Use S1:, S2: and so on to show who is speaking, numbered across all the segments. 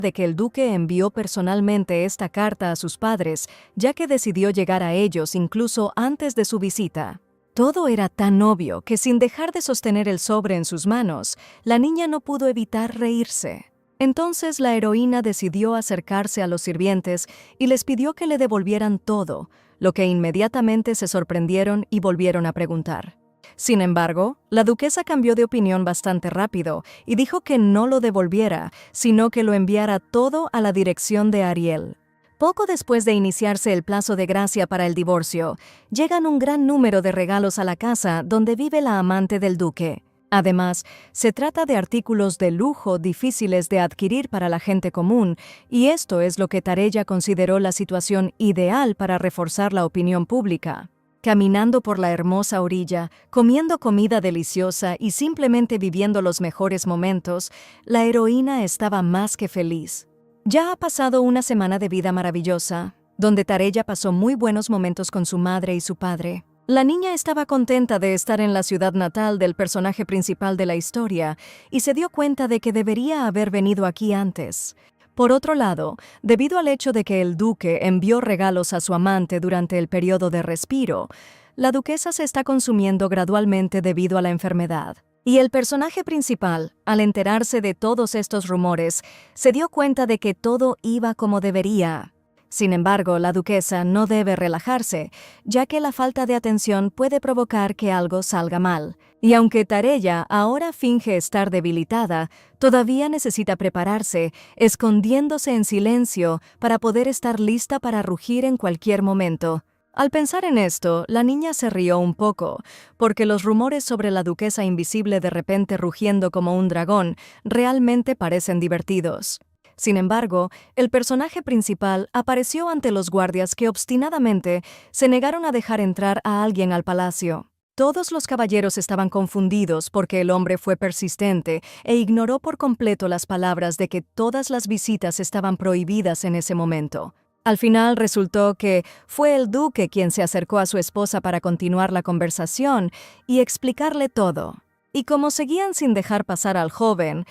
S1: de que el duque envió personalmente esta carta a sus padres, ya que decidió llegar a ellos incluso antes de su visita. Todo era tan obvio que sin dejar de sostener el sobre en sus manos, la niña no pudo evitar reírse. Entonces la heroína decidió acercarse a los sirvientes y les pidió que le devolvieran todo, lo que inmediatamente se sorprendieron y volvieron a preguntar. Sin embargo, la duquesa cambió de opinión bastante rápido y dijo que no lo devolviera, sino que lo enviara todo a la dirección de Ariel. Poco después de iniciarse el plazo de gracia para el divorcio, llegan un gran número de regalos a la casa donde vive la amante del duque. Además, se trata de artículos de lujo difíciles de adquirir para la gente común, y esto es lo que Tareya consideró la situación ideal para reforzar la opinión pública. Caminando por la hermosa orilla, comiendo comida deliciosa y simplemente viviendo los mejores momentos, la heroína estaba más que feliz. Ya ha pasado una semana de vida maravillosa, donde Tareya pasó muy buenos momentos con su madre y su padre. La niña estaba contenta de estar en la ciudad natal del personaje principal de la historia y se dio cuenta de que debería haber venido aquí antes. Por otro lado, debido al hecho de que el duque envió regalos a su amante durante el periodo de respiro, la duquesa se está consumiendo gradualmente debido a la enfermedad. Y el personaje principal, al enterarse de todos estos rumores, se dio cuenta de que todo iba como debería. Sin embargo, la duquesa no debe relajarse, ya que la falta de atención puede provocar que algo salga mal. Y aunque Tareya ahora finge estar debilitada, todavía necesita prepararse, escondiéndose en silencio para poder estar lista para rugir en cualquier momento. Al pensar en esto, la niña se rió un poco, porque los rumores sobre la duquesa invisible de repente rugiendo como un dragón realmente parecen divertidos. Sin embargo, el personaje principal apareció ante los guardias que obstinadamente se negaron a dejar entrar a alguien al palacio. Todos los caballeros estaban confundidos porque el hombre fue persistente e ignoró por completo las palabras de que todas las visitas estaban prohibidas en ese momento. Al final resultó que fue el duque quien se acercó a su esposa para continuar la conversación y explicarle todo. Y como seguían sin dejar pasar al joven,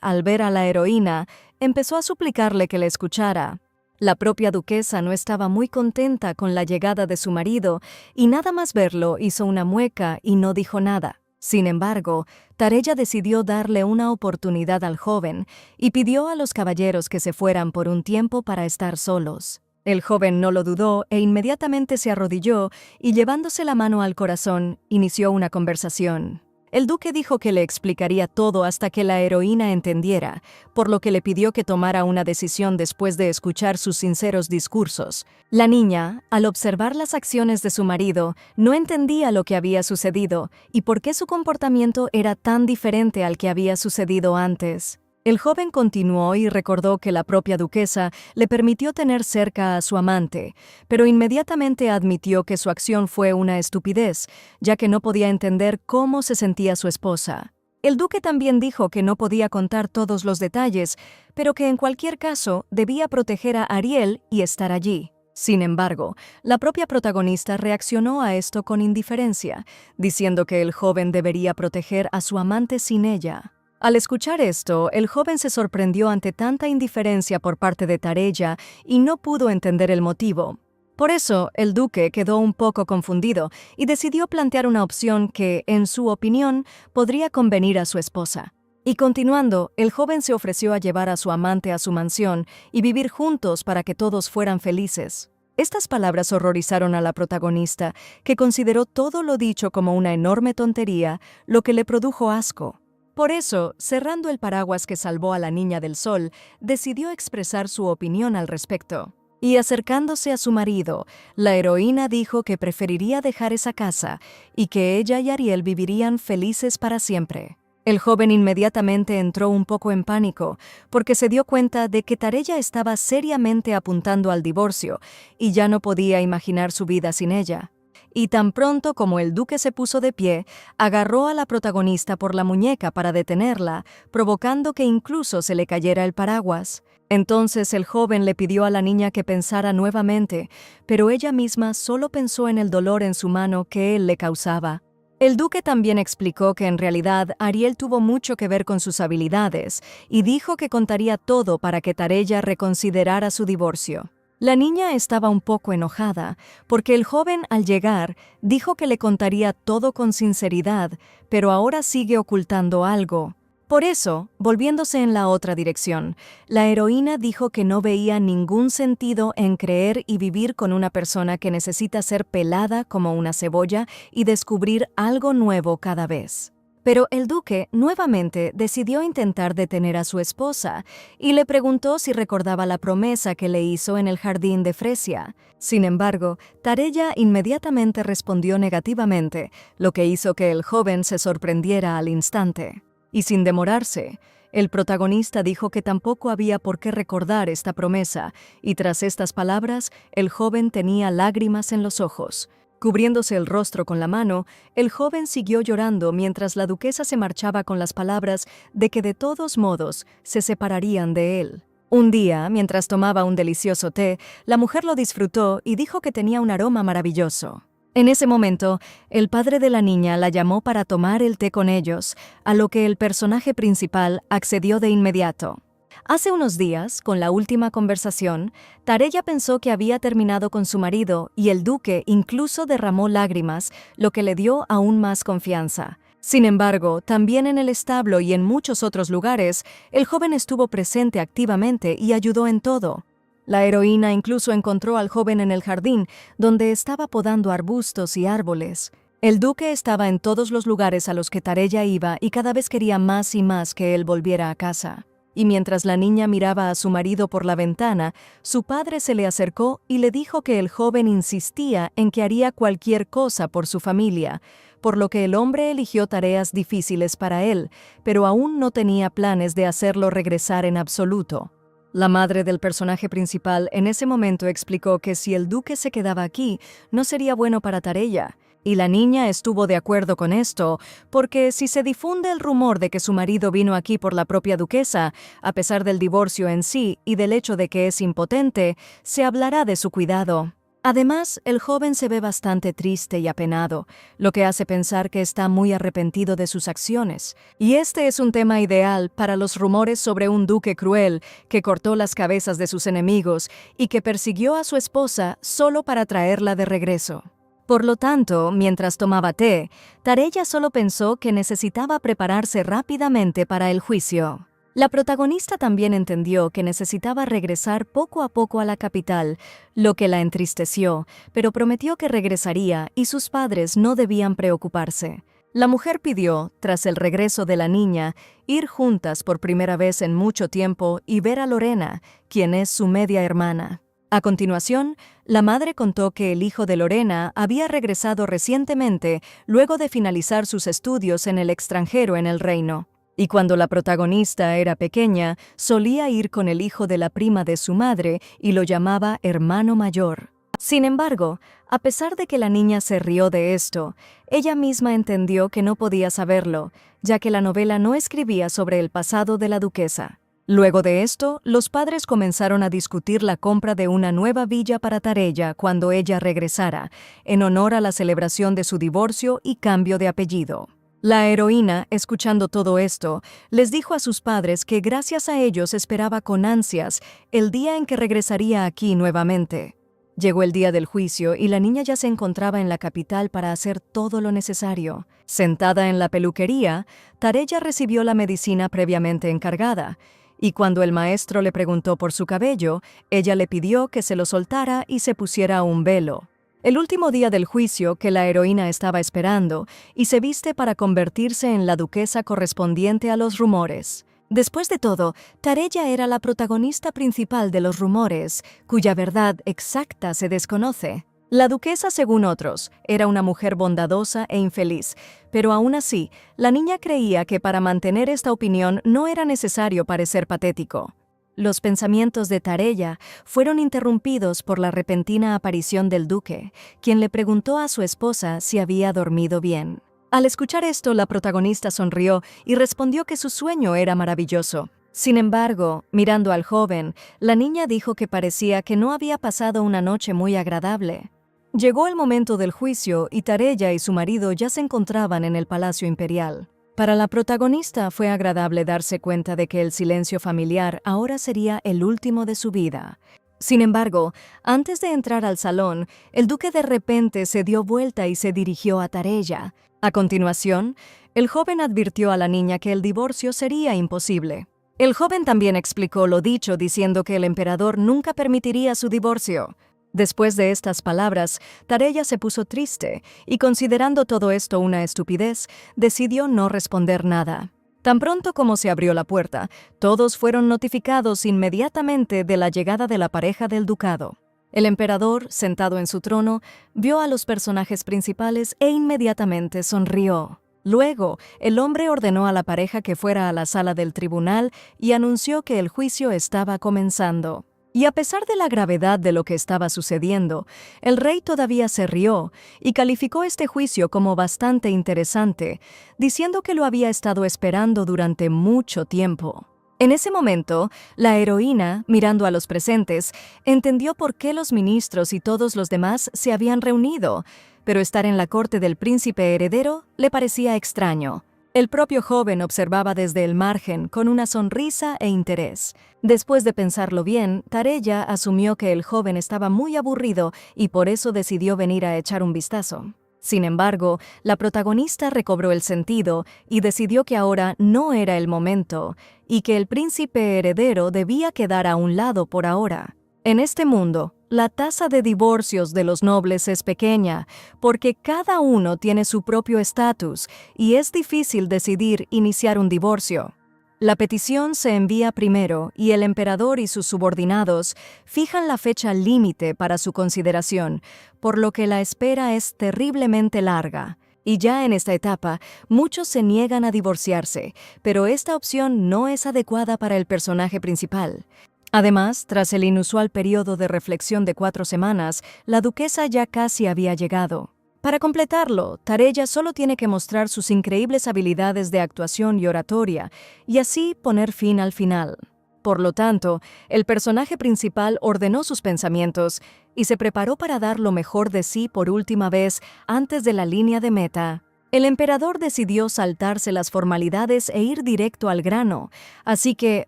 S1: al ver a la heroína, empezó a suplicarle que le escuchara. La propia duquesa no estaba muy contenta con la llegada de su marido y nada más verlo hizo una mueca y no dijo nada. Sin embargo, Tareya decidió darle una oportunidad al joven y pidió a los caballeros que se fueran por un tiempo para estar solos. El joven no lo dudó e inmediatamente se arrodilló y llevándose la mano al corazón, inició una conversación. El duque dijo que le explicaría todo hasta que la heroína entendiera, por lo que le pidió que tomara una decisión después de escuchar sus sinceros discursos. La niña, al observar las acciones de su marido, no entendía lo que había sucedido y por qué su comportamiento era tan diferente al que había sucedido antes. El joven continuó y recordó que la propia duquesa le permitió tener cerca a su amante, pero inmediatamente admitió que su acción fue una estupidez, ya que no podía entender cómo se sentía su esposa. El duque también dijo que no podía contar todos los detalles, pero que en cualquier caso debía proteger a Ariel y estar allí. Sin embargo, la propia protagonista reaccionó a esto con indiferencia, diciendo que el joven debería proteger a su amante sin ella. Al escuchar esto, el joven se sorprendió ante tanta indiferencia por parte de Tareya y no pudo entender el motivo. Por eso, el duque quedó un poco confundido y decidió plantear una opción que, en su opinión, podría convenir a su esposa. Y continuando, el joven se ofreció a llevar a su amante a su mansión y vivir juntos para que todos fueran felices. Estas palabras horrorizaron a la protagonista, que consideró todo lo dicho como una enorme tontería, lo que le produjo asco. Por eso, cerrando el paraguas que salvó a la niña del sol, decidió expresar su opinión al respecto. Y acercándose a su marido, la heroína dijo que preferiría dejar esa casa y que ella y Ariel vivirían felices para siempre. El joven inmediatamente entró un poco en pánico, porque se dio cuenta de que Tareya estaba seriamente apuntando al divorcio y ya no podía imaginar su vida sin ella. Y tan pronto como el duque se puso de pie, agarró a la protagonista por la muñeca para detenerla, provocando que incluso se le cayera el paraguas. Entonces el joven le pidió a la niña que pensara nuevamente, pero ella misma solo pensó en el dolor en su mano que él le causaba. El duque también explicó que en realidad Ariel tuvo mucho que ver con sus habilidades y dijo que contaría todo para que Tareya reconsiderara su divorcio. La niña estaba un poco enojada porque el joven al llegar dijo que le contaría todo con sinceridad, pero ahora sigue ocultando algo. Por eso, volviéndose en la otra dirección, la heroína dijo que no veía ningún sentido en creer y vivir con una persona que necesita ser pelada como una cebolla y descubrir algo nuevo cada vez. Pero el duque nuevamente decidió intentar detener a su esposa y le preguntó si recordaba la promesa que le hizo en el jardín de Fresia. Sin embargo, Tareya inmediatamente respondió negativamente, lo que hizo que el joven se sorprendiera al instante. Y sin demorarse, el protagonista dijo que tampoco había por qué recordar esta promesa, y tras estas palabras, el joven tenía lágrimas en los ojos. Cubriéndose el rostro con la mano, el joven siguió llorando mientras la duquesa se marchaba con las palabras de que de todos modos se separarían de él. Un día, mientras tomaba un delicioso té, la mujer lo disfrutó y dijo que tenía un aroma maravilloso. En ese momento, el padre de la niña la llamó para tomar el té con ellos, a lo que el personaje principal accedió de inmediato. Hace unos días, con la última conversación, Tareya pensó que había terminado con su marido y el duque incluso derramó lágrimas, lo que le dio aún más confianza. Sin embargo, también en el establo y en muchos otros lugares, el joven estuvo presente activamente y ayudó en todo. La heroína incluso encontró al joven en el jardín, donde estaba podando arbustos y árboles. El duque estaba en todos los lugares a los que Tareya iba y cada vez quería más y más que él volviera a casa. Y mientras la niña miraba a su marido por la ventana, su padre se le acercó y le dijo que el joven insistía en que haría cualquier cosa por su familia, por lo que el hombre eligió tareas difíciles para él, pero aún no tenía planes de hacerlo regresar en absoluto. La madre del personaje principal en ese momento explicó que si el duque se quedaba aquí, no sería bueno para Tareya, y la niña estuvo de acuerdo con esto, porque si se difunde el rumor de que su marido vino aquí por la propia duquesa, a pesar del divorcio en sí y del hecho de que es impotente, se hablará de su cuidado. Además, el joven se ve bastante triste y apenado, lo que hace pensar que está muy arrepentido de sus acciones. Y este es un tema ideal para los rumores sobre un duque cruel que cortó las cabezas de sus enemigos y que persiguió a su esposa solo para traerla de regreso. Por lo tanto, mientras tomaba té, Tareya solo pensó que necesitaba prepararse rápidamente para el juicio. La protagonista también entendió que necesitaba regresar poco a poco a la capital, lo que la entristeció, pero prometió que regresaría y sus padres no debían preocuparse. La mujer pidió, tras el regreso de la niña, ir juntas por primera vez en mucho tiempo y ver a Lorena, quien es su media hermana. A continuación, la madre contó que el hijo de Lorena había regresado recientemente luego de finalizar sus estudios en el extranjero en el reino. Y cuando la protagonista era pequeña, solía ir con el hijo de la prima de su madre y lo llamaba hermano mayor. Sin embargo, a pesar de que la niña se rió de esto, ella misma entendió que no podía saberlo, ya que la novela no escribía sobre el pasado de la duquesa. Luego de esto, los padres comenzaron a discutir la compra de una nueva villa para Tareya cuando ella regresara, en honor a la celebración de su divorcio y cambio de apellido. La heroína, escuchando todo esto, les dijo a sus padres que gracias a ellos esperaba con ansias el día en que regresaría aquí nuevamente. Llegó el día del juicio y la niña ya se encontraba en la capital para hacer todo lo necesario. Sentada en la peluquería, Tareya recibió la medicina previamente encargada, y cuando el maestro le preguntó por su cabello, ella le pidió que se lo soltara y se pusiera un velo. El último día del juicio que la heroína estaba esperando, y se viste para convertirse en la duquesa correspondiente a los rumores. Después de todo, Tareya era la protagonista principal de los rumores, cuya verdad exacta se desconoce. La duquesa, según otros, era una mujer bondadosa e infeliz, pero aún así, la niña creía que para mantener esta opinión no era necesario parecer patético. Los pensamientos de Tareya fueron interrumpidos por la repentina aparición del duque, quien le preguntó a su esposa si había dormido bien. Al escuchar esto, la protagonista sonrió y respondió que su sueño era maravilloso. Sin embargo, mirando al joven, la niña dijo que parecía que no había pasado una noche muy agradable. Llegó el momento del juicio y Tareya y su marido ya se encontraban en el Palacio Imperial. Para la protagonista fue agradable darse cuenta de que el silencio familiar ahora sería el último de su vida. Sin embargo, antes de entrar al salón, el duque de repente se dio vuelta y se dirigió a Tareya. A continuación, el joven advirtió a la niña que el divorcio sería imposible. El joven también explicó lo dicho diciendo que el emperador nunca permitiría su divorcio. Después de estas palabras, Tareya se puso triste y, considerando todo esto una estupidez, decidió no responder nada. Tan pronto como se abrió la puerta, todos fueron notificados inmediatamente de la llegada de la pareja del ducado. El emperador, sentado en su trono, vio a los personajes principales e inmediatamente sonrió. Luego, el hombre ordenó a la pareja que fuera a la sala del tribunal y anunció que el juicio estaba comenzando. Y a pesar de la gravedad de lo que estaba sucediendo, el rey todavía se rió y calificó este juicio como bastante interesante, diciendo que lo había estado esperando durante mucho tiempo. En ese momento, la heroína, mirando a los presentes, entendió por qué los ministros y todos los demás se habían reunido, pero estar en la corte del príncipe heredero le parecía extraño. El propio joven observaba desde el margen con una sonrisa e interés. Después de pensarlo bien, Tareya asumió que el joven estaba muy aburrido y por eso decidió venir a echar un vistazo. Sin embargo, la protagonista recobró el sentido y decidió que ahora no era el momento y que el príncipe heredero debía quedar a un lado por ahora. En este mundo, la tasa de divorcios de los nobles es pequeña porque cada uno tiene su propio estatus y es difícil decidir iniciar un divorcio. La petición se envía primero y el emperador y sus subordinados fijan la fecha límite para su consideración, por lo que la espera es terriblemente larga. Y ya en esta etapa, muchos se niegan a divorciarse, pero esta opción no es adecuada para el personaje principal. Además, tras el inusual periodo de reflexión de 4 semanas, la duquesa ya casi había llegado. Para completarlo, Tareya solo tiene que mostrar sus increíbles habilidades de actuación y oratoria, y así poner fin al final. Por lo tanto, el personaje principal ordenó sus pensamientos y se preparó para dar lo mejor de sí por última vez antes de la línea de meta. El emperador decidió saltarse las formalidades e ir directo al grano, así que,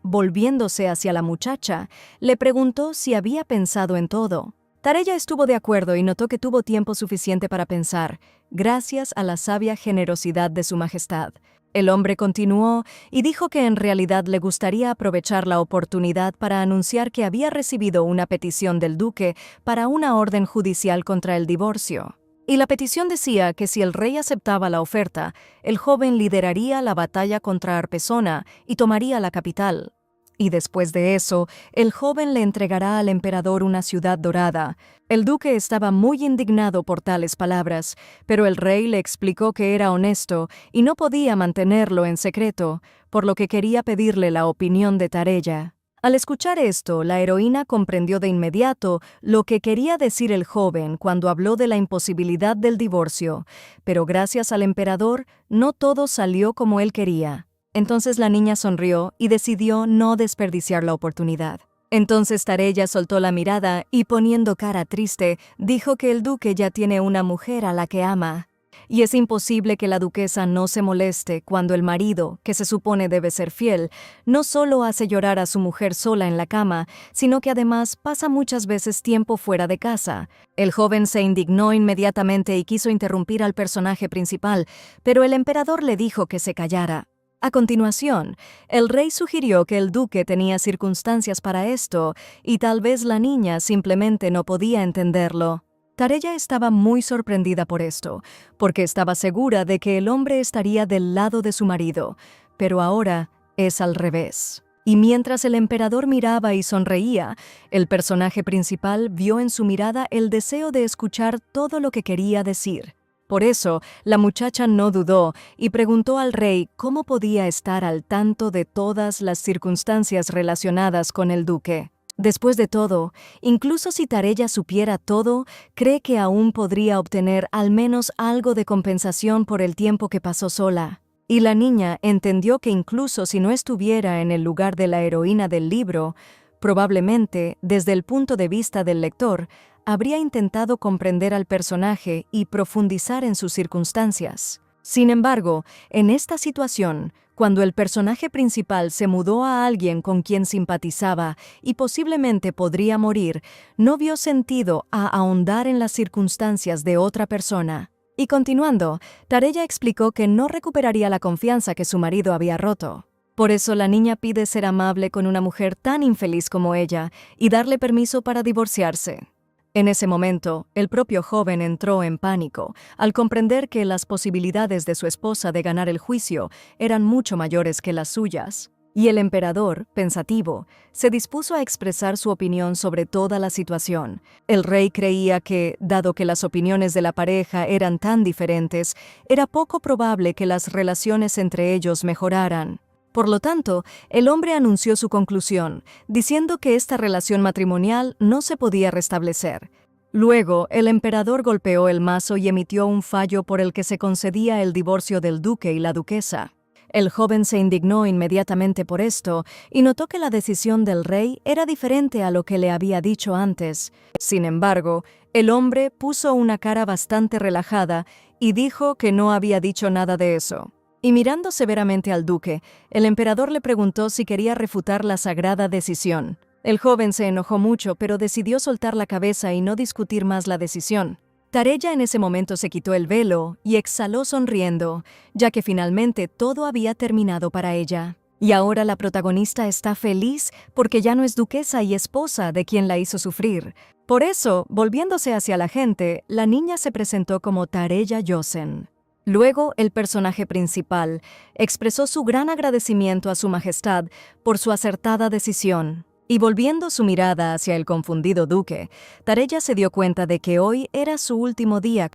S1: volviéndose hacia la muchacha, le preguntó si había pensado en todo. Tareya estuvo de acuerdo y notó que tuvo tiempo suficiente para pensar, gracias a la sabia generosidad de su majestad. El hombre continuó y dijo que en realidad le gustaría aprovechar la oportunidad para anunciar que había recibido una petición del duque para una orden judicial contra el divorcio. Y la petición decía que si el rey aceptaba la oferta, el joven lideraría la batalla contra Arpesona y tomaría la capital. Y después de eso, el joven le entregará al emperador una ciudad dorada. El duque estaba muy indignado por tales palabras, pero el rey le explicó que era honesto y no podía mantenerlo en secreto, por lo que quería pedirle la opinión de Tareya. Al escuchar esto, la heroína comprendió de inmediato lo que quería decir el joven cuando habló de la imposibilidad del divorcio, pero gracias al emperador, no todo salió como él quería. Entonces la niña sonrió y decidió no desperdiciar la oportunidad. Entonces Tareya soltó la mirada y, poniendo cara triste, dijo que el duque ya tiene una mujer a la que ama. Y es imposible que la duquesa no se moleste cuando el marido, que se supone debe ser fiel, no solo hace llorar a su mujer sola en la cama, sino que además pasa muchas veces tiempo fuera de casa. El joven se indignó inmediatamente y quiso interrumpir al personaje principal, pero el emperador le dijo que se callara. A continuación, el rey sugirió que el duque tenía circunstancias para esto y tal vez la niña simplemente no podía entenderlo. Tareya estaba muy sorprendida por esto, porque estaba segura de que el hombre estaría del lado de su marido, pero ahora es al revés. Y mientras el emperador miraba y sonreía, el personaje principal vio en su mirada el deseo de escuchar todo lo que quería decir. Por eso, la muchacha no dudó y preguntó al rey cómo podía estar al tanto de todas las circunstancias relacionadas con el duque. Después de todo, incluso si Tareya supiera todo, cree que aún podría obtener al menos algo de compensación por el tiempo que pasó sola. Y la niña entendió que incluso si no estuviera en el lugar de la heroína del libro, probablemente, desde el punto de vista del lector, habría intentado comprender al personaje y profundizar en sus circunstancias. Sin embargo, en esta situación, cuando el personaje principal se mudó a alguien con quien simpatizaba y posiblemente podría morir, no vio sentido a ahondar en las circunstancias de otra persona. Y continuando, Tareya explicó que no recuperaría la confianza que su marido había roto. Por eso la niña pide ser amable con una mujer tan infeliz como ella y darle permiso para divorciarse. En ese momento, el propio joven entró en pánico al comprender que las posibilidades de su esposa de ganar el juicio eran mucho mayores que las suyas. Y el emperador, pensativo, se dispuso a expresar su opinión sobre toda la situación. El rey creía que, dado que las opiniones de la pareja eran tan diferentes, era poco probable que las relaciones entre ellos mejoraran. Por lo tanto, el hombre anunció su conclusión, diciendo que esta relación matrimonial no se podía restablecer. Luego, el emperador golpeó el mazo y emitió un fallo por el que se concedía el divorcio del duque y la duquesa. El joven se indignó inmediatamente por esto y notó que la decisión del rey era diferente a lo que le había dicho antes. Sin embargo, el hombre puso una cara bastante relajada y dijo que no había dicho nada de eso. Y mirando severamente al duque, el emperador le preguntó si quería refutar la sagrada decisión. El joven se enojó mucho, pero decidió soltar la cabeza y no discutir más la decisión. Tareya en ese momento se quitó el velo y exhaló sonriendo, ya que finalmente todo había terminado para ella. Y ahora la protagonista está feliz porque ya no es duquesa y esposa de quien la hizo sufrir. Por eso, volviéndose hacia la gente, la niña se presentó como Tareya Yosen. Luego, el personaje principal expresó su gran agradecimiento a su majestad por su acertada decisión. Y volviendo su mirada hacia el confundido duque, Tareya se dio cuenta de que hoy era su último día.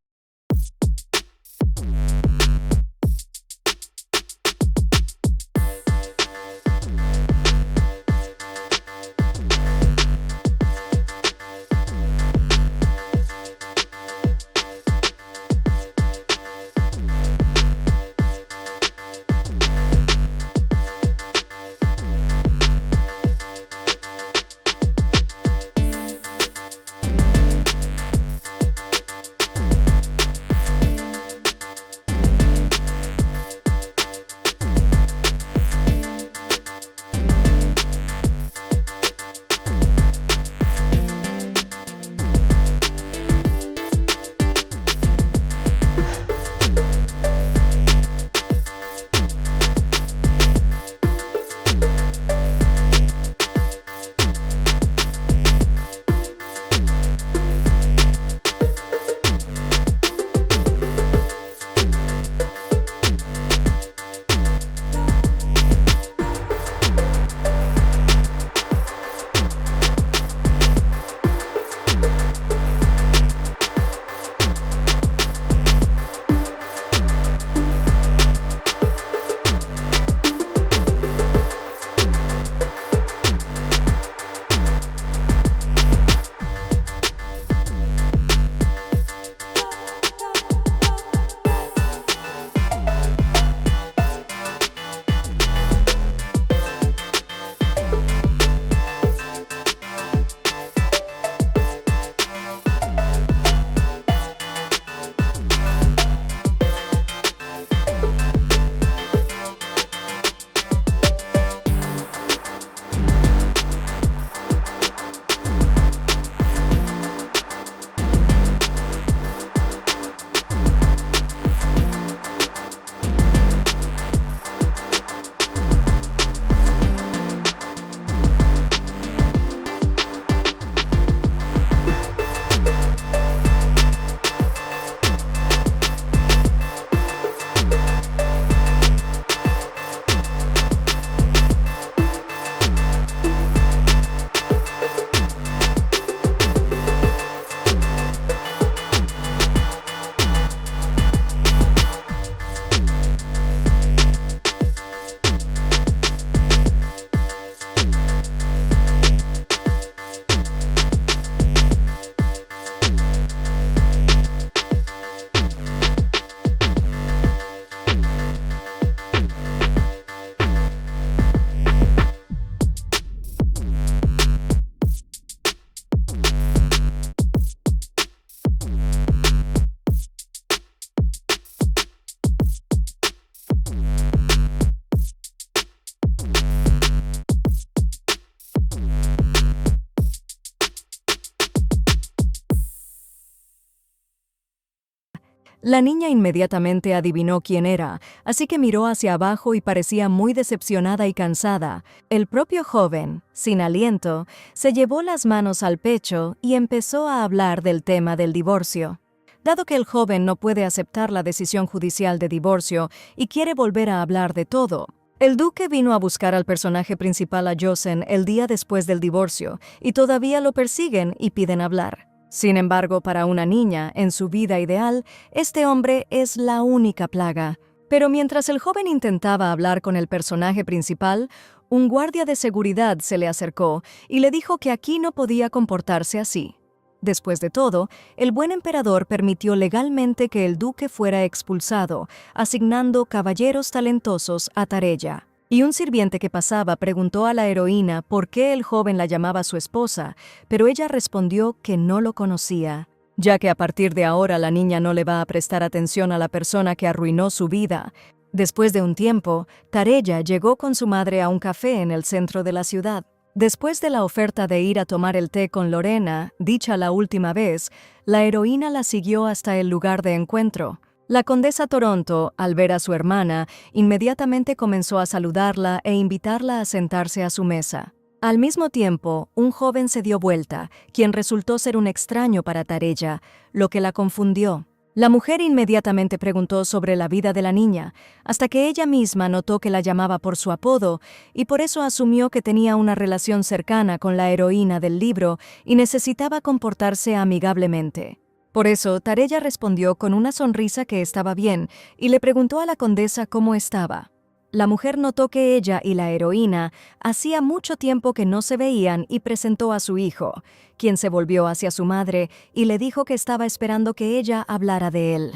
S1: La niña inmediatamente adivinó quién era, así que miró hacia abajo y parecía muy decepcionada y cansada. El propio joven, sin aliento, se llevó las manos al pecho y empezó a hablar del tema del divorcio. Dado que el joven no puede aceptar la decisión judicial de divorcio y quiere volver a hablar de todo, el duque vino a buscar al personaje principal, a Josen, el día después del divorcio, y todavía lo persiguen y piden hablar. Sin embargo, para una niña, en su vida ideal, este hombre es la única plaga. Pero mientras el joven intentaba hablar con el personaje principal, un guardia de seguridad se le acercó y le dijo que aquí no podía comportarse así. Después de todo, el buen emperador permitió legalmente que el duque fuera expulsado, asignando caballeros talentosos a Tareya. Y un sirviente que pasaba preguntó a la heroína por qué el joven la llamaba su esposa, pero ella respondió que no lo conocía, ya que a partir de ahora la niña no le va a prestar atención a la persona que arruinó su vida. Después de un tiempo, Tareya llegó con su madre a un café en el centro de la ciudad. Después de la oferta de ir a tomar el té con Lorena, dicha la última vez, la heroína la siguió hasta el lugar de encuentro. La condesa Toronto, al ver a su hermana, inmediatamente comenzó a saludarla e invitarla a sentarse a su mesa. Al mismo tiempo, un joven se dio vuelta, quien resultó ser un extraño para Tareya, lo que la confundió. La mujer inmediatamente preguntó sobre la vida de la niña, hasta que ella misma notó que la llamaba por su apodo y por eso asumió que tenía una relación cercana con la heroína del libro y necesitaba comportarse amigablemente. Por eso, Tareya respondió con una sonrisa que estaba bien y le preguntó a la condesa cómo estaba. La mujer notó que ella y la heroína hacía mucho tiempo que no se veían y presentó a su hijo, quien se volvió hacia su madre y le dijo que estaba esperando que ella hablara de él.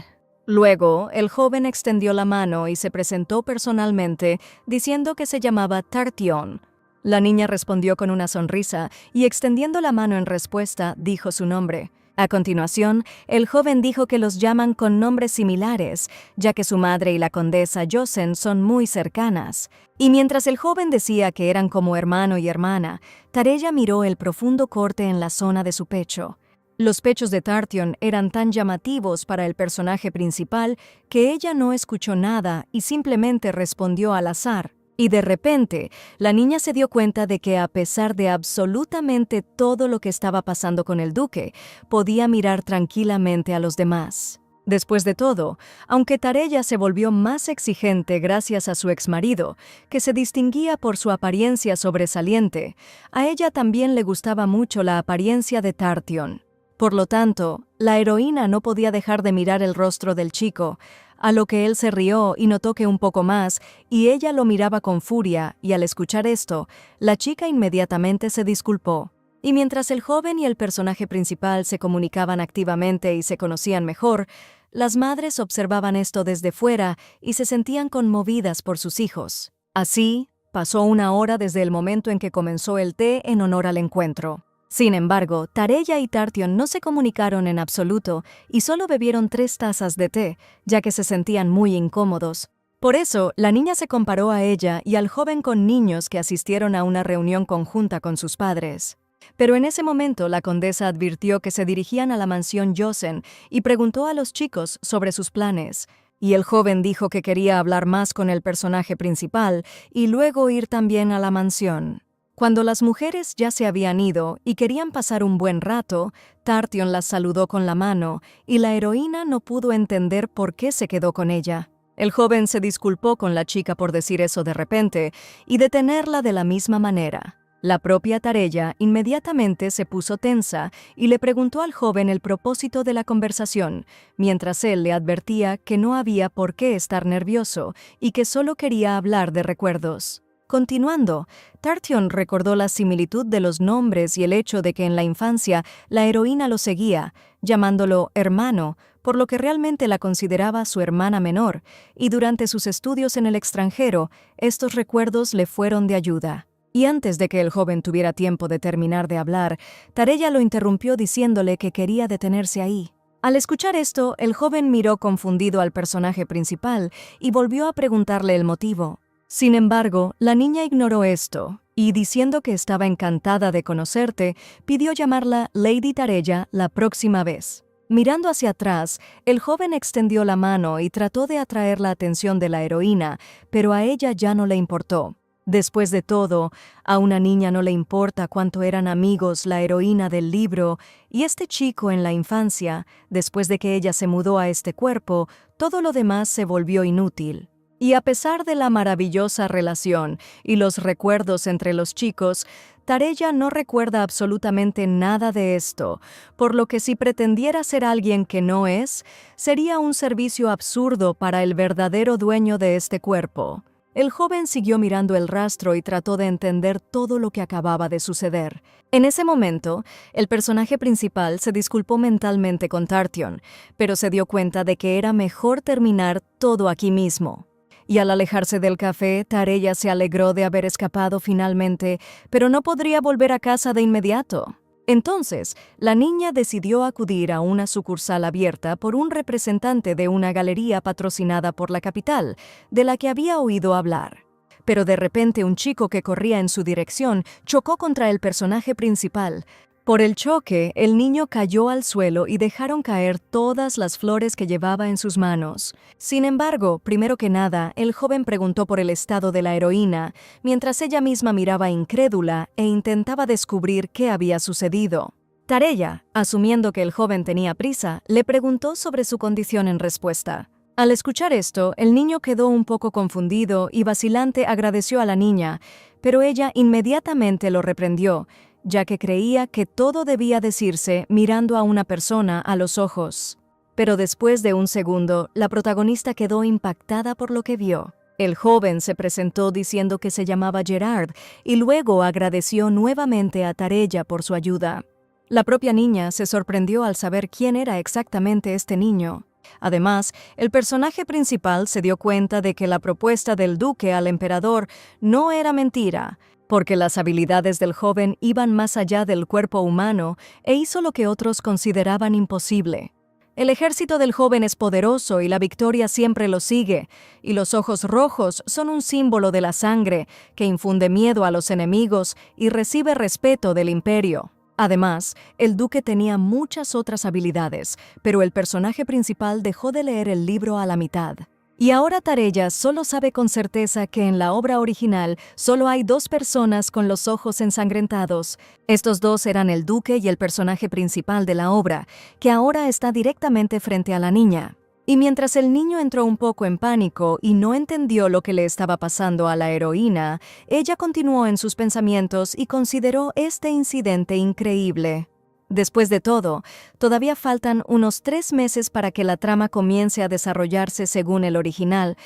S1: Luego, el joven extendió la mano y se presentó personalmente, diciendo que se llamaba Tartion. La niña respondió con una sonrisa y, extendiendo la mano en respuesta, dijo su nombre. A continuación, el joven dijo que los llaman con nombres similares, ya que su madre y la condesa Josen son muy cercanas. Y mientras el joven decía que eran como hermano y hermana, Tareya miró el profundo corte en la zona de su pecho. Los pechos de Tartion eran tan llamativos para el personaje principal que ella no escuchó nada y simplemente respondió al azar. Y de repente, la niña se dio cuenta de que a pesar de absolutamente todo lo que estaba pasando con el duque, podía mirar tranquilamente a los demás. Después de todo, aunque Tareya se volvió más exigente gracias a su exmarido, que se distinguía por su apariencia sobresaliente, a ella también le gustaba mucho la apariencia de Tartion. Por lo tanto, la heroína no podía dejar de mirar el rostro del chico, a lo que él se rió y notó que un poco más, y ella lo miraba con furia, y al escuchar esto, la chica inmediatamente se disculpó. Y mientras el joven y el personaje principal se comunicaban activamente y se conocían mejor, las madres observaban esto desde fuera y se sentían conmovidas por sus hijos. Así, pasó una hora desde el momento en que comenzó el té en honor al encuentro. Sin embargo, Tareya y Tartion no se comunicaron en absoluto y solo bebieron 3 tazas de té, ya que se sentían muy incómodos. Por eso, la niña se comparó a ella y al joven con niños que asistieron a una reunión conjunta con sus padres. Pero en ese momento la condesa advirtió que se dirigían a la mansión Josen y preguntó a los chicos sobre sus planes. Y el joven dijo que quería hablar más con el personaje principal y luego ir también a la mansión. Cuando las mujeres ya se habían ido y querían pasar un buen rato, Tartion las saludó con la mano y la heroína no pudo entender por qué se quedó con ella. El joven se disculpó con la chica por decir eso de repente y detenerla de la misma manera. La propia Tareya inmediatamente se puso tensa y le preguntó al joven el propósito de la conversación, mientras él le advertía que no había por qué estar nervioso y que solo quería hablar de recuerdos. Continuando, Tartion recordó la similitud de los nombres y el hecho de que en la infancia la heroína lo seguía, llamándolo hermano, por lo que realmente la consideraba su hermana menor, y durante sus estudios en el extranjero, estos recuerdos le fueron de ayuda. Y antes de que el joven tuviera tiempo de terminar de hablar, Tareya lo interrumpió diciéndole que quería detenerse ahí. Al escuchar esto, el joven miró confundido al personaje principal y volvió a preguntarle el motivo. Sin embargo, la niña ignoró esto y, diciendo que estaba encantada de conocerte, pidió llamarla Lady Tareya la próxima vez. Mirando hacia atrás, el joven extendió la mano y trató de atraer la atención de la heroína, pero a ella ya no le importó. Después de todo, a una niña no le importa cuánto eran amigos la heroína del libro y este chico en la infancia. Después de que ella se mudó a este cuerpo, todo lo demás se volvió inútil. Y a pesar de la maravillosa relación y los recuerdos entre los chicos, Tareya no recuerda absolutamente nada de esto, por lo que si pretendiera ser alguien que no es, sería un servicio absurdo para el verdadero dueño de este cuerpo. El joven siguió mirando el rastro y trató de entender todo lo que acababa de suceder. En ese momento, el personaje principal se disculpó mentalmente con Tartion, pero se dio cuenta de que era mejor terminar todo aquí mismo. Y al alejarse del café, Tareya se alegró de haber escapado finalmente, pero no podría volver a casa de inmediato. Entonces, la niña decidió acudir a una sucursal abierta por un representante de una galería patrocinada por la capital, de la que había oído hablar. Pero de repente un chico que corría en su dirección chocó contra el personaje principal. Por el choque, el niño cayó al suelo y dejaron caer todas las flores que llevaba en sus manos. Sin embargo, primero que nada, el joven preguntó por el estado de la heroína, mientras ella misma miraba incrédula e intentaba descubrir qué había sucedido. Tareya, asumiendo que el joven tenía prisa, le preguntó sobre su condición en respuesta. Al escuchar esto, el niño quedó un poco confundido y vacilante agradeció a la niña, pero ella inmediatamente lo reprendió, ya que creía que todo debía decirse mirando a una persona a los ojos. Pero después de un segundo, la protagonista quedó impactada por lo que vio. El joven se presentó diciendo que se llamaba Gerard y luego agradeció nuevamente a Tareya por su ayuda. La propia niña se sorprendió al saber quién era exactamente este niño. Además, el personaje principal se dio cuenta de que la propuesta del duque al emperador no era mentira, porque las habilidades del joven iban más allá del cuerpo humano e hizo lo que otros consideraban imposible. El ejército del joven es poderoso y la victoria siempre lo sigue, y los ojos rojos son un símbolo de la sangre que infunde miedo a los enemigos y recibe respeto del imperio. Además, el duque tenía muchas otras habilidades, pero el personaje principal dejó de leer el libro a la mitad. Y ahora Tareya solo sabe con certeza que en la obra original solo hay 2 personas con los ojos ensangrentados. Estos 2 eran el duque y el personaje principal de la obra, que ahora está directamente frente a la niña. Y mientras el niño entró un poco en pánico y no entendió lo que le estaba pasando a la heroína, ella continuó en sus pensamientos y consideró este incidente increíble. Después de todo, todavía faltan unos 3 meses para que la trama comience a desarrollarse según el original,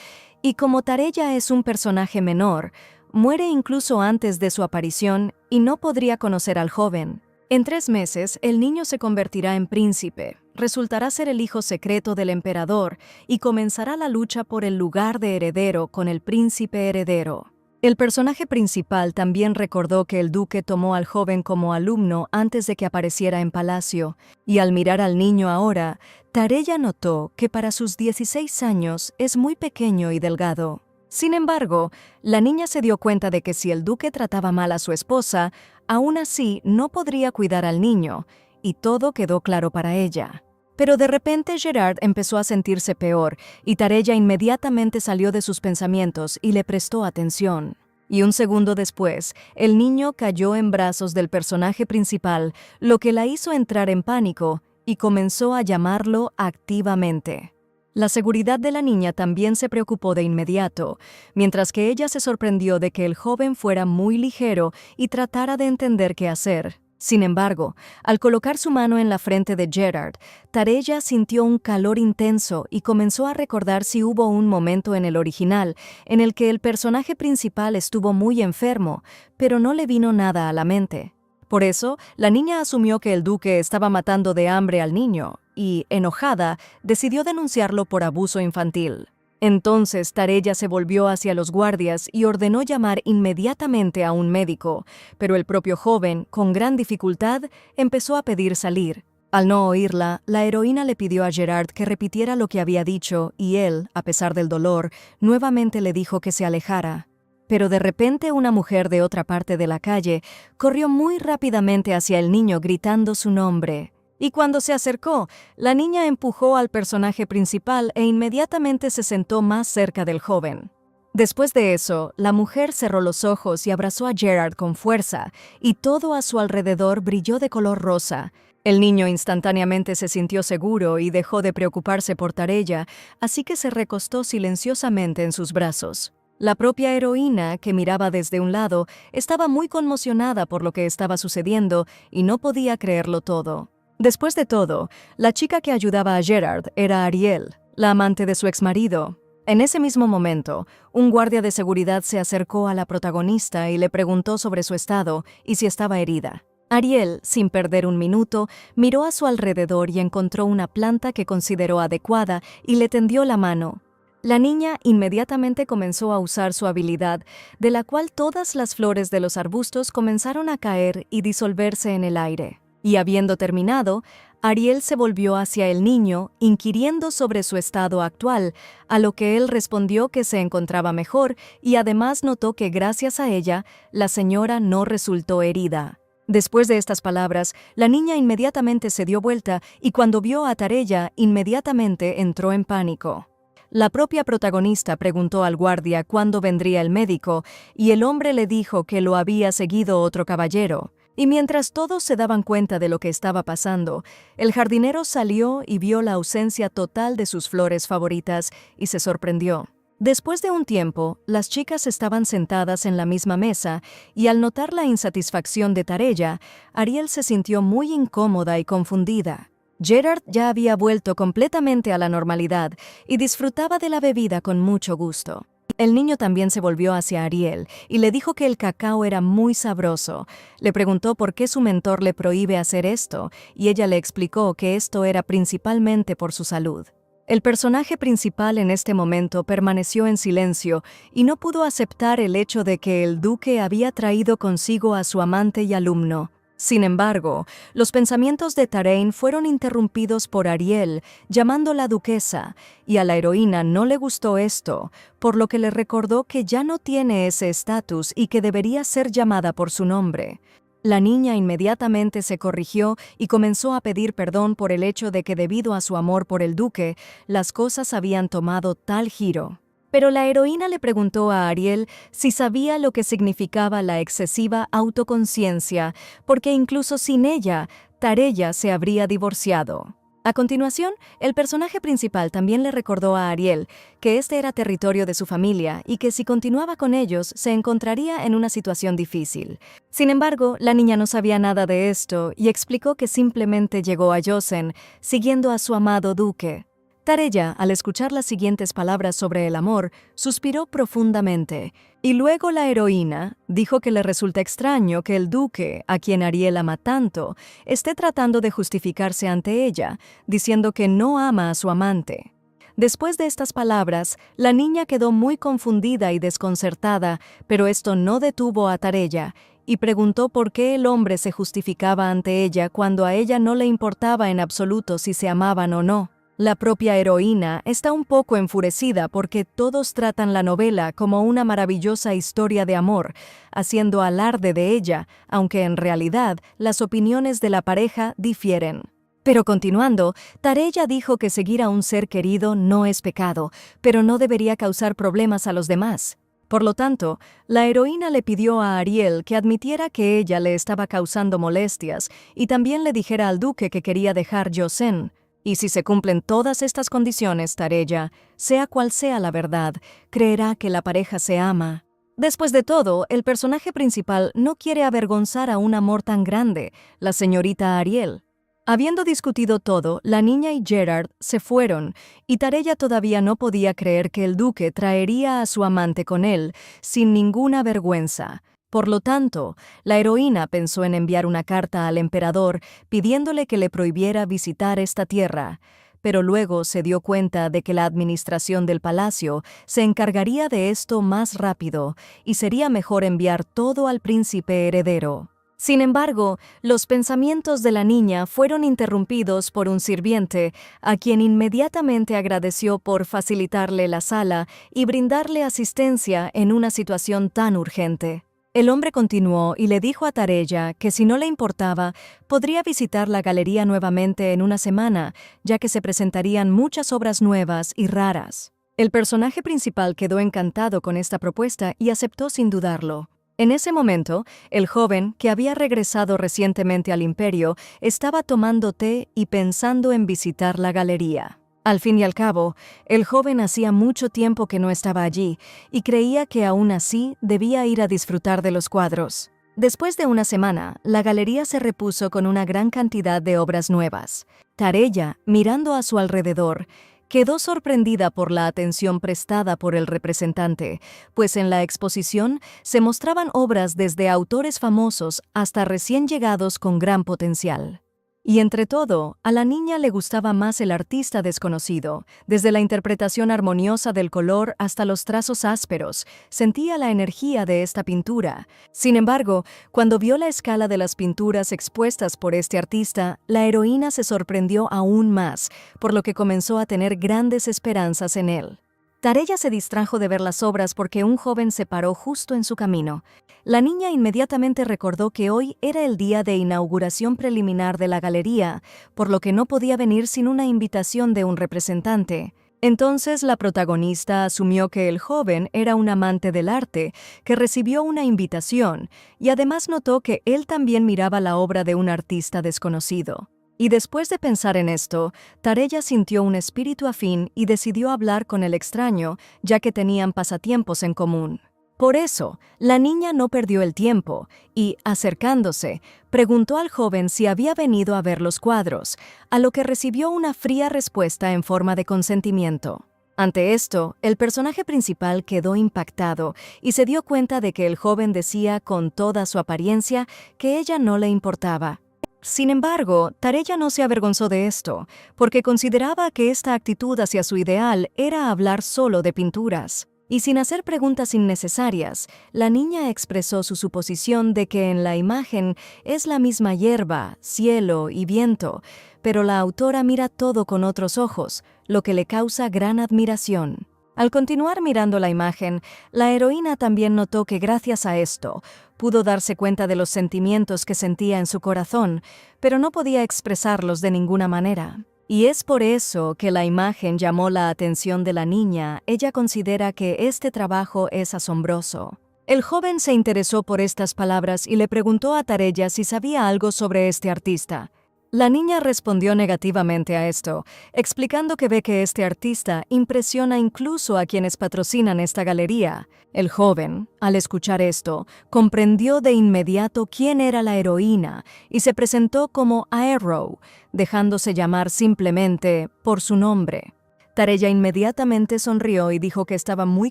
S1: y como Tareya es un personaje menor, muere incluso antes de su aparición y no podría conocer al joven. En 3 meses, el niño se convertirá en príncipe, resultará ser el hijo secreto del emperador y comenzará la lucha por el lugar de heredero con el príncipe heredero. El personaje principal también recordó que el duque tomó al joven como alumno antes de que apareciera en palacio, y al mirar al niño ahora, Tareya notó que para sus 16 años es muy pequeño y delgado. Sin embargo, la niña se dio cuenta de que si el duque trataba mal a su esposa, aún así no podría cuidar al niño, y todo quedó claro para ella. Pero de repente Gerard empezó a sentirse peor y Tareya inmediatamente salió de sus pensamientos y le prestó atención. Y un segundo después, el niño cayó en brazos del personaje principal, lo que la hizo entrar en pánico y comenzó a llamarlo activamente. La seguridad de la niña también se preocupó de inmediato, mientras que ella se sorprendió de que el joven fuera muy ligero y tratara de entender qué hacer. Sin embargo, al colocar su mano en la frente de Gerard, Tareya sintió un calor intenso y comenzó a recordar si hubo un momento en el original en el que el personaje principal estuvo muy enfermo, pero no le vino nada a la mente. Por eso, la niña asumió que el duque estaba matando de hambre al niño y, enojada, decidió denunciarlo por abuso infantil. Entonces Tareya se volvió hacia los guardias y ordenó llamar inmediatamente a un médico, pero el propio joven, con gran dificultad, empezó a pedir salir. Al no oírla, la heroína le pidió a Gerard que repitiera lo que había dicho y él, a pesar del dolor, nuevamente le dijo que se alejara. Pero de repente una mujer de otra parte de la calle corrió muy rápidamente hacia el niño gritando su nombre. Y cuando se acercó, la niña empujó al personaje principal e inmediatamente se sentó más cerca del joven. Después de eso, la mujer cerró los ojos y abrazó a Gerard con fuerza, y todo a su alrededor brilló de color rosa. El niño instantáneamente se sintió seguro y dejó de preocuparse por Tarella, así que se recostó silenciosamente en sus brazos. La propia heroína, que miraba desde un lado, estaba muy conmocionada por lo que estaba sucediendo y no podía creerlo todo. Después de todo, la chica que ayudaba a Gerard era Ariel, la amante de su exmarido. En ese mismo momento, un guardia de seguridad se acercó a la protagonista y le preguntó sobre su estado y si estaba herida. Ariel, sin perder un minuto, miró a su alrededor y encontró una planta que consideró adecuada y le tendió la mano. La niña inmediatamente comenzó a usar su habilidad, de la cual todas las flores de los arbustos comenzaron a caer y disolverse en el aire. Y habiendo terminado, Ariel se volvió hacia el niño, inquiriendo sobre su estado actual, a lo que él respondió que se encontraba mejor y además notó que gracias a ella, la señora no resultó herida. Después de estas palabras, la niña inmediatamente se dio vuelta y cuando vio a Tarella, inmediatamente entró en pánico. La propia protagonista preguntó al guardia cuándo vendría el médico y el hombre le dijo que lo había seguido otro caballero. Y mientras todos se daban cuenta de lo que estaba pasando, el jardinero salió y vio la ausencia total de sus flores favoritas y se sorprendió. Después de un tiempo, las chicas estaban sentadas en la misma mesa y al notar la insatisfacción de Tarella, Ariel se sintió muy incómoda y confundida. Gerard ya había vuelto completamente a la normalidad y disfrutaba de la bebida con mucho gusto. El niño también se volvió hacia Ariel y le dijo que el cacao era muy sabroso. Le preguntó por qué su mentor le prohíbe hacer esto, y ella le explicó que esto era principalmente por su salud. El personaje principal en este momento permaneció en silencio y no pudo aceptar el hecho de que el duque había traído consigo a su amante y alumno. Sin embargo, los pensamientos de Tarain fueron interrumpidos por Ariel, llamándola duquesa, y a la heroína no le gustó esto, por lo que le recordó que ya no tiene ese estatus y que debería ser llamada por su nombre. La niña inmediatamente se corrigió y comenzó a pedir perdón por el hecho de que debido a su amor por el duque, las cosas habían tomado tal giro. Pero la heroína le preguntó a Ariel si sabía lo que significaba la excesiva autoconciencia, porque incluso sin ella, Tarella se habría divorciado. A continuación, el personaje principal también le recordó a Ariel que este era territorio de su familia y que si continuaba con ellos se encontraría en una situación difícil. Sin embargo, la niña no sabía nada de esto y explicó que simplemente llegó a Yosen siguiendo a su amado duque. Tarella, al escuchar las siguientes palabras sobre el amor, suspiró profundamente, y luego la heroína dijo que le resulta extraño que el duque, a quien Ariel ama tanto, esté tratando de justificarse ante ella, diciendo que no ama a su amante. Después de estas palabras, la niña quedó muy confundida y desconcertada, pero esto no detuvo a Tarella, y preguntó por qué el hombre se justificaba ante ella cuando a ella no le importaba en absoluto si se amaban o no. La propia heroína está un poco enfurecida porque todos tratan la novela como una maravillosa historia de amor, haciendo alarde de ella, aunque en realidad las opiniones de la pareja difieren. Pero continuando, Tarella dijo que seguir a un ser querido no es pecado, pero no debería causar problemas a los demás. Por lo tanto, la heroína le pidió a Ariel que admitiera que ella le estaba causando molestias y también le dijera al duque que quería dejar Yosen. Y si se cumplen todas estas condiciones, Tarella, sea cual sea la verdad, creerá que la pareja se ama. Después de todo, el personaje principal no quiere avergonzar a un amor tan grande, la señorita Ariel. Habiendo discutido todo, la niña y Gerard se fueron, y Tarella todavía no podía creer que el duque traería a su amante con él, sin ninguna vergüenza. Por lo tanto, la heroína pensó en enviar una carta al emperador pidiéndole que le prohibiera visitar esta tierra, pero luego se dio cuenta de que la administración del palacio se encargaría de esto más rápido y sería mejor enviar todo al príncipe heredero. Sin embargo, los pensamientos de la niña fueron interrumpidos por un sirviente, a quien inmediatamente agradeció por facilitarle la sala y brindarle asistencia en una situación tan urgente. El hombre continuó y le dijo a Tareya que si no le importaba, podría visitar la galería nuevamente en una semana, ya que se presentarían muchas obras nuevas y raras. El personaje principal quedó encantado con esta propuesta y aceptó sin dudarlo. En ese momento, el joven, que había regresado recientemente al imperio, estaba tomando té y pensando en visitar la galería. Al fin y al cabo, el joven hacía mucho tiempo que no estaba allí y creía que aún así debía ir a disfrutar de los cuadros. Después de una semana, la galería se repuso con una gran cantidad de obras nuevas. Tareya, mirando a su alrededor, quedó sorprendida por la atención prestada por el representante, pues en la exposición se mostraban obras desde autores famosos hasta recién llegados con gran potencial. Y entre todo, a la niña le gustaba más el artista desconocido. Desde la interpretación armoniosa del color hasta los trazos ásperos, sentía la energía de esta pintura. Sin embargo, cuando vio la escala de las pinturas expuestas por este artista, la heroína se sorprendió aún más, por lo que comenzó a tener grandes esperanzas en él. Tareya se distrajo de ver las obras porque un joven se paró justo en su camino. La niña inmediatamente recordó que hoy era el día de inauguración preliminar de la galería, por lo que no podía venir sin una invitación de un representante. Entonces la protagonista asumió que el joven era un amante del arte, que recibió una invitación, y además notó que él también miraba la obra de un artista desconocido. Y después de pensar en esto, Tareya sintió un espíritu afín y decidió hablar con el extraño, ya que tenían pasatiempos en común. Por eso, la niña no perdió el tiempo y, acercándose, preguntó al joven si había venido a ver los cuadros, a lo que recibió una fría respuesta en forma de consentimiento. Ante esto, el personaje principal quedó impactado y se dio cuenta de que el joven decía con toda su apariencia que ella no le importaba. Sin embargo, Tareya no se avergonzó de esto, porque consideraba que esta actitud hacia su ideal era hablar solo de pinturas. Y sin hacer preguntas innecesarias, la niña expresó su suposición de que en la imagen es la misma hierba, cielo y viento, pero la autora mira todo con otros ojos, lo que le causa gran admiración. Al continuar mirando la imagen, la heroína también notó que gracias a esto, pudo darse cuenta de los sentimientos que sentía en su corazón, pero no podía expresarlos de ninguna manera. Y es por eso que la imagen llamó la atención de la niña. Ella considera que este trabajo es asombroso. El joven se interesó por estas palabras y le preguntó a Tareya si sabía algo sobre este artista. La niña respondió negativamente a esto, explicando que ve que este artista impresiona incluso a quienes patrocinan esta galería. El joven, al escuchar esto, comprendió de inmediato quién era la heroína y se presentó como Aero, dejándose llamar simplemente por su nombre. Tareya inmediatamente sonrió y dijo que estaba muy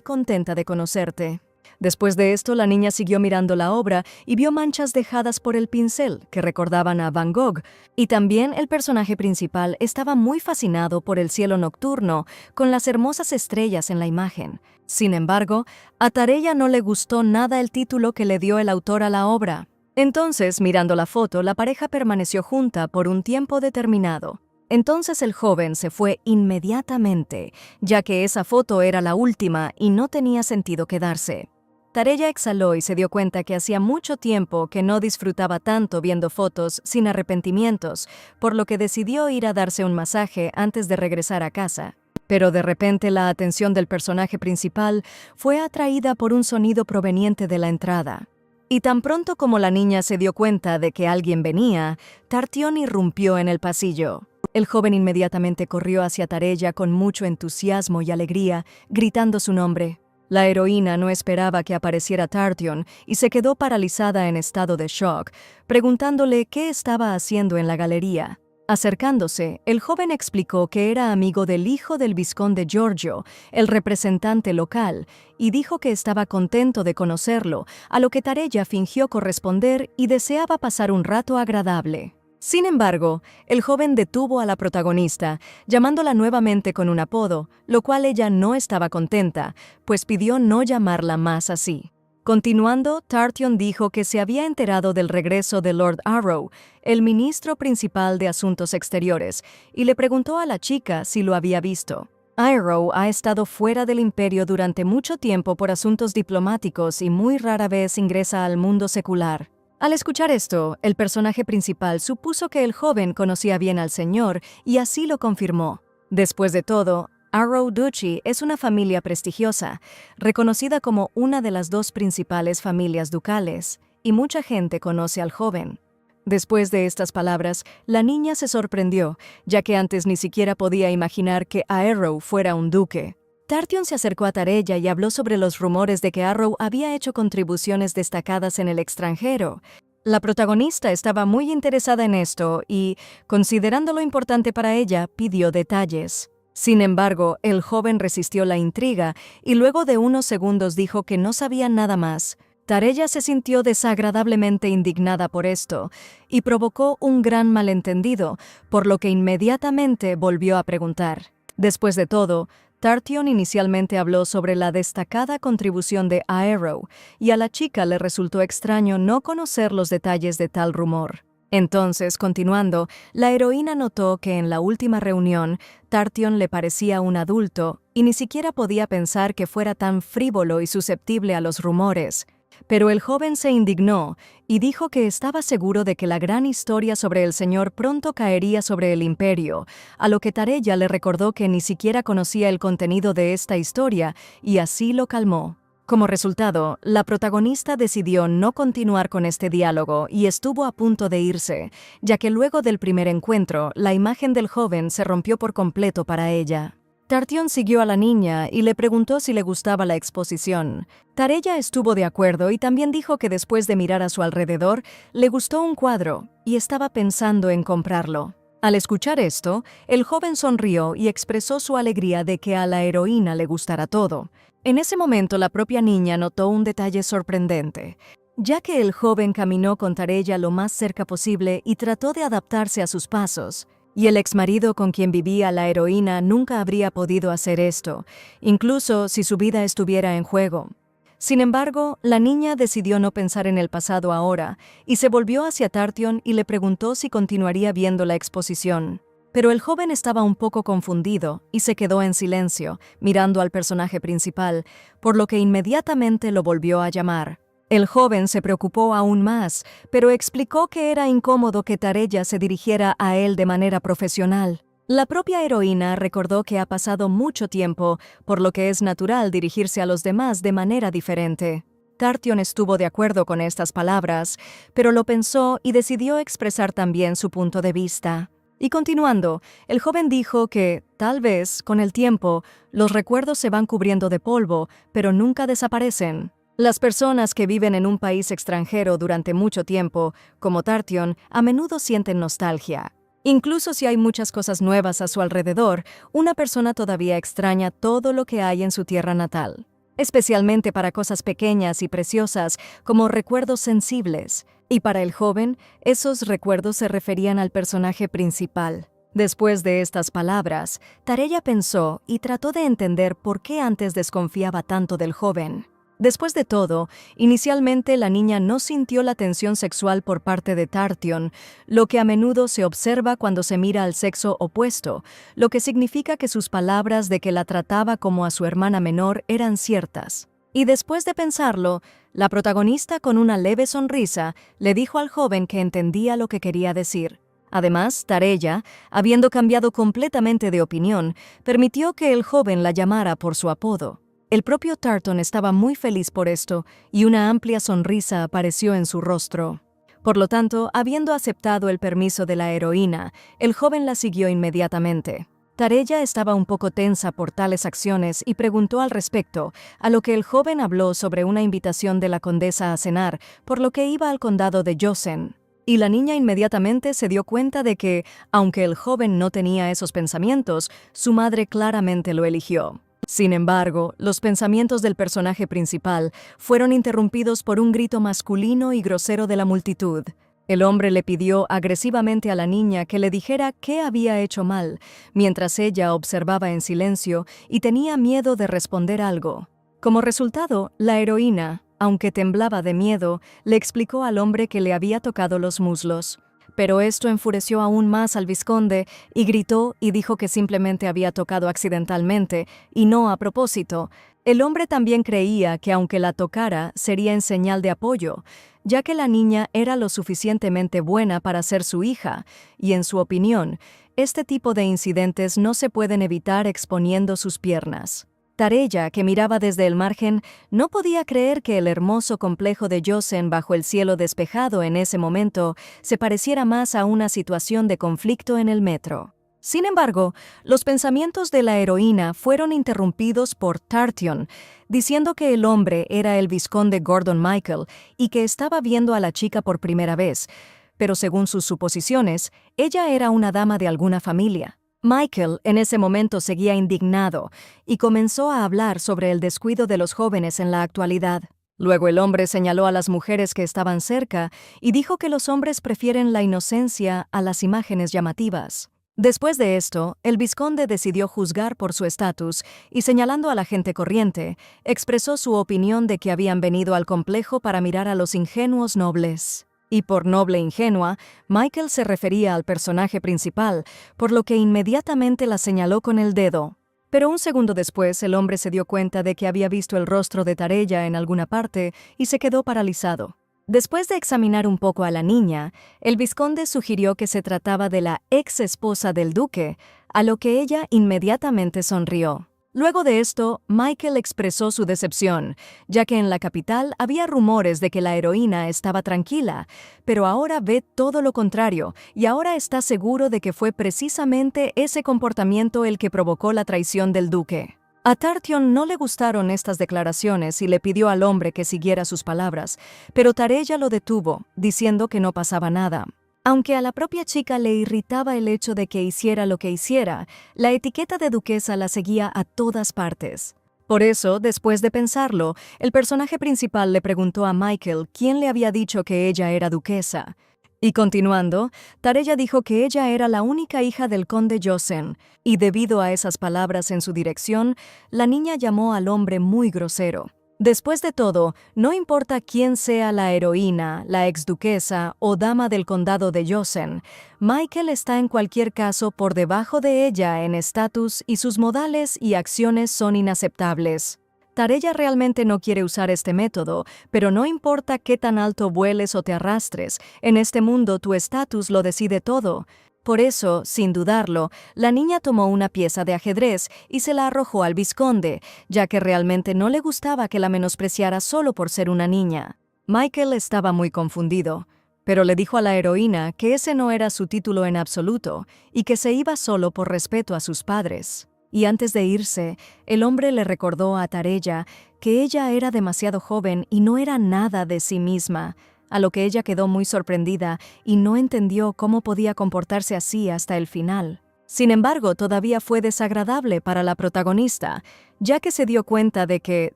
S1: contenta de conocerte. Después de esto, la niña siguió mirando la obra y vio manchas dejadas por el pincel que recordaban a Van Gogh, y también el personaje principal estaba muy fascinado por el cielo nocturno con las hermosas estrellas en la imagen. Sin embargo, a Tareya no le gustó nada el título que le dio el autor a la obra. Entonces, mirando la foto, la pareja permaneció junta por un tiempo determinado. Entonces el joven se fue inmediatamente, ya que esa foto era la última y no tenía sentido quedarse. Tareya exhaló y se dio cuenta que hacía mucho tiempo que no disfrutaba tanto viendo fotos sin arrepentimientos, por lo que decidió ir a darse un masaje antes de regresar a casa. Pero de repente la atención del personaje principal fue atraída por un sonido proveniente de la entrada. Y tan pronto como la niña se dio cuenta de que alguien venía, Tartion irrumpió en el pasillo. El joven inmediatamente corrió hacia Tareya con mucho entusiasmo y alegría, gritando su nombre. La heroína no esperaba que apareciera Tartion y se quedó paralizada en estado de shock, preguntándole qué estaba haciendo en la galería. Acercándose, el joven explicó que era amigo del hijo del vizconde Giorgio, el representante local, y dijo que estaba contento de conocerlo, a lo que Tareya fingió corresponder y deseaba pasar un rato agradable. Sin embargo, el joven detuvo a la protagonista, llamándola nuevamente con un apodo, lo cual ella no estaba contenta, pues pidió no llamarla más así. Continuando, Tartion dijo que se había enterado del regreso de Lord Arrow, el ministro principal de Asuntos Exteriores, y le preguntó a la chica si lo había visto. Iroh ha estado fuera del imperio durante mucho tiempo por asuntos diplomáticos y muy rara vez ingresa al mundo secular. Al escuchar esto, el personaje principal supuso que el joven conocía bien al señor y así lo confirmó. Después de todo, Arrow Duchy es una familia prestigiosa, reconocida como una de las dos principales familias ducales, y mucha gente conoce al joven. Después de estas palabras, la niña se sorprendió, ya que antes ni siquiera podía imaginar que Arrow fuera un duque. Tartion se acercó a Tareya y habló sobre los rumores de que Arrow había hecho contribuciones destacadas en el extranjero. La protagonista estaba muy interesada en esto y, considerándolo importante para ella, pidió detalles. Sin embargo, el joven resistió la intriga y luego de unos segundos dijo que no sabía nada más. Tareya se sintió desagradablemente indignada por esto y provocó un gran malentendido, por lo que inmediatamente volvió a preguntar. Después de todo, Tartion inicialmente habló sobre la destacada contribución de Arrow y a la chica le resultó extraño no conocer los detalles de tal rumor. Entonces, continuando, la heroína notó que en la última reunión, Tartion le parecía un adulto y ni siquiera podía pensar que fuera tan frívolo y susceptible a los rumores. Pero el joven se indignó y dijo que estaba seguro de que la gran historia sobre el señor pronto caería sobre el imperio, a lo que Tareya le recordó que ni siquiera conocía el contenido de esta historia y así lo calmó. Como resultado, la protagonista decidió no continuar con este diálogo y estuvo a punto de irse, ya que luego del primer encuentro, la imagen del joven se rompió por completo para ella. Tartion siguió a la niña y le preguntó si le gustaba la exposición. Tareya estuvo de acuerdo y también dijo que después de mirar a su alrededor, le gustó un cuadro y estaba pensando en comprarlo. Al escuchar esto, el joven sonrió y expresó su alegría de que a la heroína le gustara todo. En ese momento la propia niña notó un detalle sorprendente, ya que el joven caminó con Tareya lo más cerca posible y trató de adaptarse a sus pasos. Y el exmarido con quien vivía la heroína nunca habría podido hacer esto, incluso si su vida estuviera en juego. Sin embargo, la niña decidió no pensar en el pasado ahora y se volvió hacia Tartion y le preguntó si continuaría viendo la exposición. Pero el joven estaba un poco confundido y se quedó en silencio, mirando al personaje principal, por lo que inmediatamente lo volvió a llamar. El joven se preocupó aún más, pero explicó que era incómodo que Tareya se dirigiera a él de manera profesional. La propia heroína recordó que ha pasado mucho tiempo, por lo que es natural dirigirse a los demás de manera diferente. Tartion estuvo de acuerdo con estas palabras, pero lo pensó y decidió expresar también su punto de vista. Y continuando, el joven dijo que, tal vez, con el tiempo, los recuerdos se van cubriendo de polvo, pero nunca desaparecen. Las personas que viven en un país extranjero durante mucho tiempo, como Tartion, a menudo sienten nostalgia. Incluso si hay muchas cosas nuevas a su alrededor, una persona todavía extraña todo lo que hay en su tierra natal, especialmente para cosas pequeñas y preciosas como recuerdos sensibles. Y para el joven, esos recuerdos se referían al personaje principal. Después de estas palabras, Tareya pensó y trató de entender por qué antes desconfiaba tanto del joven. Después de todo, inicialmente la niña no sintió la tensión sexual por parte de Tartion, lo que a menudo se observa cuando se mira al sexo opuesto, lo que significa que sus palabras de que la trataba como a su hermana menor eran ciertas. Y después de pensarlo, la protagonista con una leve sonrisa le dijo al joven que entendía lo que quería decir. Además, Tareya, habiendo cambiado completamente de opinión, permitió que el joven la llamara por su apodo. El propio Tarton estaba muy feliz por esto, y una amplia sonrisa apareció en su rostro. Por lo tanto, habiendo aceptado el permiso de la heroína, el joven la siguió inmediatamente. Tareya estaba un poco tensa por tales acciones y preguntó al respecto, a lo que el joven habló sobre una invitación de la condesa a cenar, por lo que iba al condado de Joseon. Y la niña inmediatamente se dio cuenta de que, aunque el joven no tenía esos pensamientos, su madre claramente lo eligió. Sin embargo, los pensamientos del personaje principal fueron interrumpidos por un grito masculino y grosero de la multitud. El hombre le pidió agresivamente a la niña que le dijera qué había hecho mal, mientras ella observaba en silencio y tenía miedo de responder algo. Como resultado, la heroína, aunque temblaba de miedo, le explicó al hombre que le había tocado los muslos. Pero esto enfureció aún más al vizconde y gritó y dijo que simplemente había tocado accidentalmente y no a propósito. El hombre también creía que aunque la tocara sería en señal de apoyo, ya que la niña era lo suficientemente buena para ser su hija, y en su opinión, este tipo de incidentes no se pueden evitar exponiendo sus piernas. Tareya, que miraba desde el margen, no podía creer que el hermoso complejo de Yosen bajo el cielo despejado en ese momento se pareciera más a una situación de conflicto en el metro. Sin embargo, los pensamientos de la heroína fueron interrumpidos por Tartion, diciendo que el hombre era el vizconde Gordon Michael y que estaba viendo a la chica por primera vez, pero según sus suposiciones, ella era una dama de alguna familia. Michael en ese momento seguía indignado y comenzó a hablar sobre el descuido de los jóvenes en la actualidad. Luego el hombre señaló a las mujeres que estaban cerca y dijo que los hombres prefieren la inocencia a las imágenes llamativas. Después de esto, el vizconde decidió juzgar por su estatus y, señalando a la gente corriente, expresó su opinión de que habían venido al complejo para mirar a los ingenuos nobles. Y por noble ingenua, Michael se refería al personaje principal, por lo que inmediatamente la señaló con el dedo. Pero un segundo después el hombre se dio cuenta de que había visto el rostro de Tareya en alguna parte y se quedó paralizado. Después de examinar un poco a la niña, el vizconde sugirió que se trataba de la ex esposa del duque, a lo que ella inmediatamente sonrió. Luego de esto, Michael expresó su decepción, ya que en la capital había rumores de que la heroína estaba tranquila, pero ahora ve todo lo contrario y ahora está seguro de que fue precisamente ese comportamiento el que provocó la traición del duque. A Tartion no le gustaron estas declaraciones y le pidió al hombre que siguiera sus palabras, pero Tareya lo detuvo, diciendo que no pasaba nada. Aunque a la propia chica le irritaba el hecho de que hiciera lo que hiciera, la etiqueta de duquesa la seguía a todas partes. Por eso, después de pensarlo, el personaje principal le preguntó a Michael quién le había dicho que ella era duquesa. Y continuando, Tareya dijo que ella era la única hija del conde Yosen, y debido a esas palabras en su dirección, la niña llamó al hombre muy grosero. Después de todo, no importa quién sea la heroína, la exduquesa o dama del condado de Yosen, Michael está en cualquier caso por debajo de ella en estatus y sus modales y acciones son inaceptables. Tareya realmente no quiere usar este método, pero no importa qué tan alto vueles o te arrastres, en este mundo tu estatus lo decide todo. Por eso, sin dudarlo, la niña tomó una pieza de ajedrez y se la arrojó al vizconde, ya que realmente no le gustaba que la menospreciara solo por ser una niña. Michael estaba muy confundido, pero le dijo a la heroína que ese no era su título en absoluto y que se iba solo por respeto a sus padres. Y antes de irse, el hombre le recordó a Tareya que ella era demasiado joven y no era nada de sí misma, a lo que ella quedó muy sorprendida y no entendió cómo podía comportarse así hasta el final. Sin embargo, todavía fue desagradable para la protagonista, ya que se dio cuenta de que,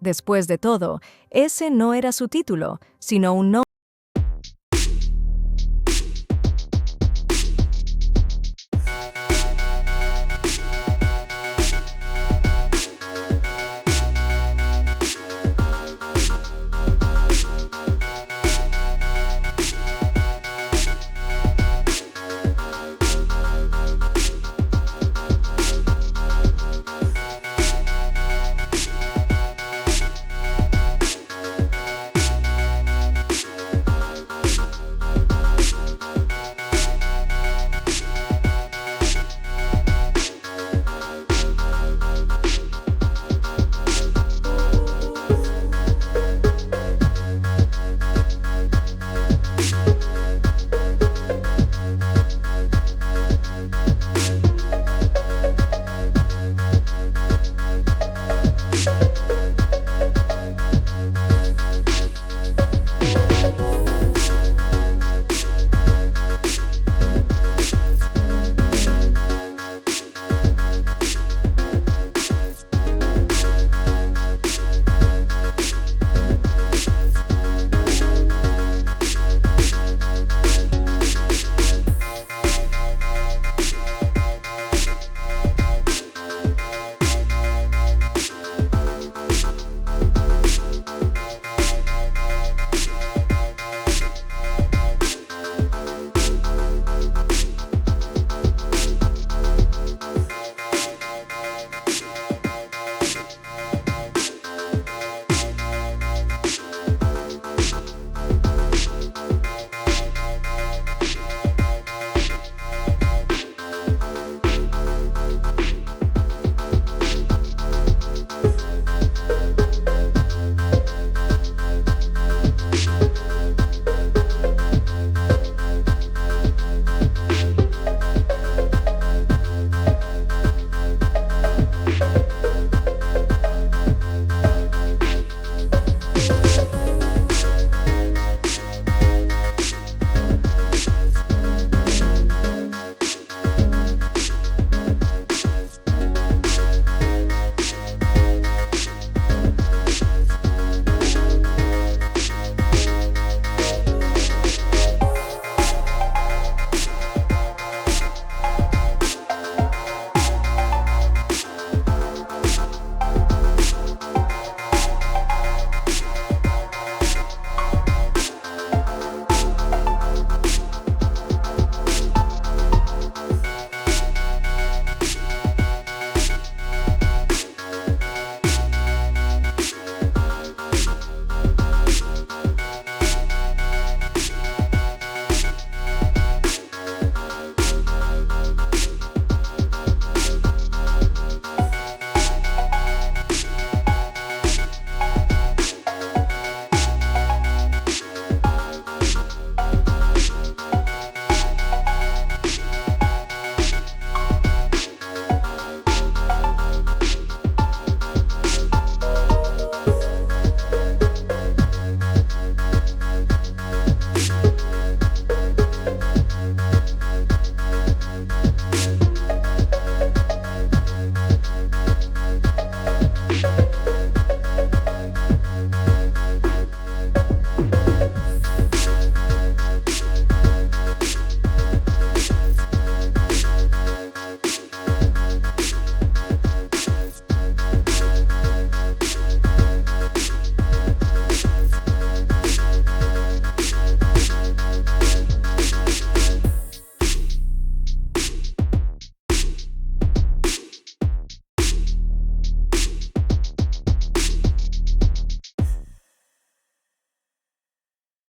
S1: después de todo, ese no era su título, sino un nombre